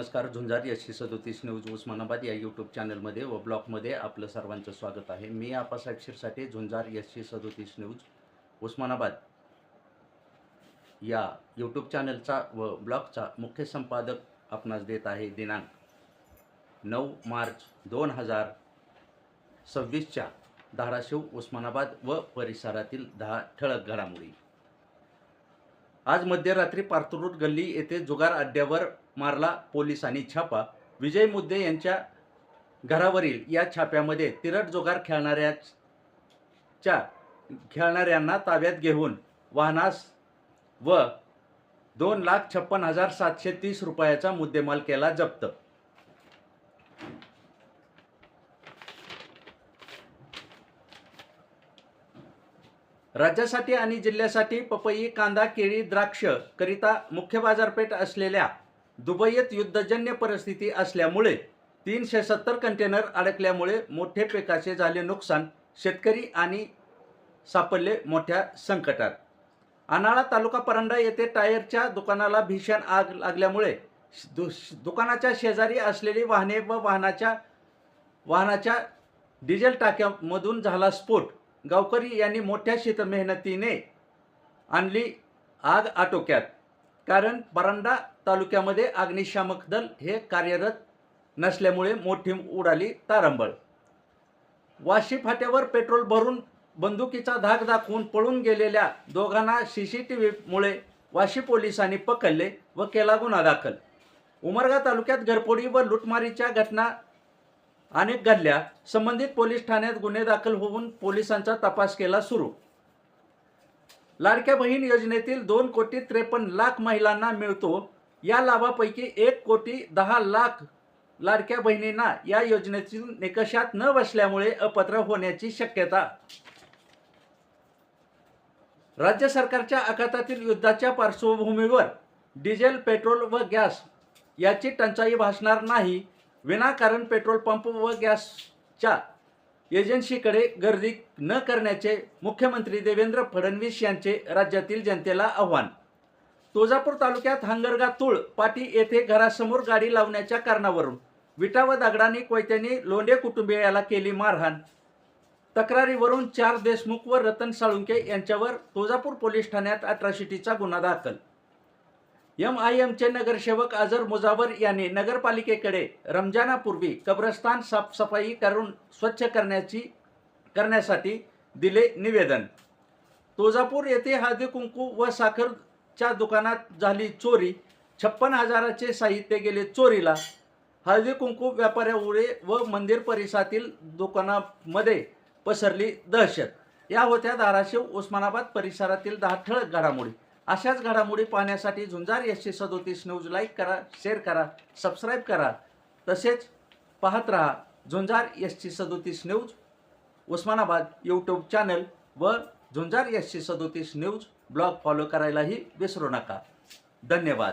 नमस्कार. झुंजार SC 37 news Osmanabad या YouTube चॅनलमध्ये व ब्लॉगमध्ये आपलं सर्वांचं स्वागत आहे. मी आप्पासाहेब शिरसाटे, झुंजार एससी 37 न्यूज उस्मानाबाद या यूट्यूब चॅनलचा व ब्लॉगचा मुख्य संपादक आपणास देत आहे. दिनांक 9 मार्च 2026च्या धाराशिव, उस्मानाबाद व परिसरातील 10 ठळक घडामोडी. आज मध्यरात्री पारतुरूड गल्ली येथे जुगार अड्ड्यावर मारला पोलिसांनी छापा. विजय मुद्दे यांच्या घरावरील या छाप्यामध्ये तिरट जुगार खेळणाऱ्यांना ताब्यात घेऊन वाहनास व 2,56,730 रुपयाचा मुद्देमाल केला जप्त. राज्यासाठी आणि जिल्ह्यासाठी पपई, कांदा, केळी, द्राक्ष करिता मुख्य बाजारपेठ असलेल्या दुबईत युद्धजन्य परिस्थिती असल्यामुळे 370 कंटेनर अडकल्यामुळे मोठे पिकाचे झाले नुकसान. शेतकरी आणि सापडले मोठ्या संकटात. आनाळा तालुका परंडा येथे टायरच्या दुकानाला भीषण आग लागल्यामुळे दुकानाच्या शेजारी असलेली वाहने व वाहनाच्या डिझेल टाक्यामधून झाला स्फोट. गावकरी यांनी मोठ्या मेहनतीने आणली आग आटोक्यात, कारण परंडा तालुक्यामध्ये अग्निशामक दल हे कार्यरत नसल्यामुळे मोठी उडाली तारंबळ. वाशी फाट्यावर पेट्रोल भरून बंदुकीचा धाक दाखवून पळून गेलेल्या दोघांना CCTVमुळे वाशी पोलिसांनी पकडले व केला गुन्हा दाखल. उमरगा तालुक्यात घरफोडी व लुटमारीच्या घटना अनेक घडल्या. संबंधित पोलीस ठाण्यात गुन्हे दाखल होऊन पोलिसांचा तपास केला सुरू. लाडक्या बहीण योजनेतील 2,53,00,000 महिलांना मिळतो. या लाभापैकी 1,10,00,000 लाडक्या बहिणींना या योजनेतील निकषात न बसल्यामुळे अपात्र होण्याची शक्यता. राज्य सरकारच्या आखातातील युद्धाच्या पार्श्वभूमीवर डिझेल, पेट्रोल व गॅस याची टंचाई भासणार नाही. विनाकारण पेट्रोल पंप व गॅसच्या एजन्सीकडे गर्दी न करण्याचे मुख्यमंत्री देवेंद्र फडणवीस यांचे राज्यातील जनतेला आव्हान. तुळजापूर तालुक्यात हंगरगा-तुळ पाटी येथे घरासमोर गाडी लावण्याच्या कारणावरून विटा व दगडांनी कोयत्यांनी लोंढे कुटुंबियाला केली मारहाण. तक्रारीवरून 4 देशमुख व रतन साळुंके यांच्यावर तुळजापूर पोलीस ठाण्यात अट्रॉसिटीचा गुन्हा दाखल. MIMचे नगरसेवक अझर मुजावर यांनी नगरपालिकेकडे रमजानापूर्वी कब्रस्तान साफसफाई करून स्वच्छ करण्यासाठी दिले निवेदन. तुळजापूर येथे हळदी कुंकू व साखरच्या दुकानात झाली चोरी. 56,000चे साहित्य गेले चोरीला. हळदी कुंकू व्यापाऱ्यामुळे व मंदिर परिसरातील दुकानामध्ये पसरली दहशत. या होत्या धाराशिव, उस्मानाबाद परिसरातील 10 ठळक घडामोडी. अशाच घडामोडी पाहण्यासाठी झुंजार SC 37 न्यूज लाईक करा, शेअर करा, सबस्क्राईब करा. तसेच पाहत रहा झुंजार SC 37 news Osmanabad YouTube channel व झुंजार SC 37 न्यूज ब्लॉग फॉलो करायलाही विसरू नका. धन्यवाद.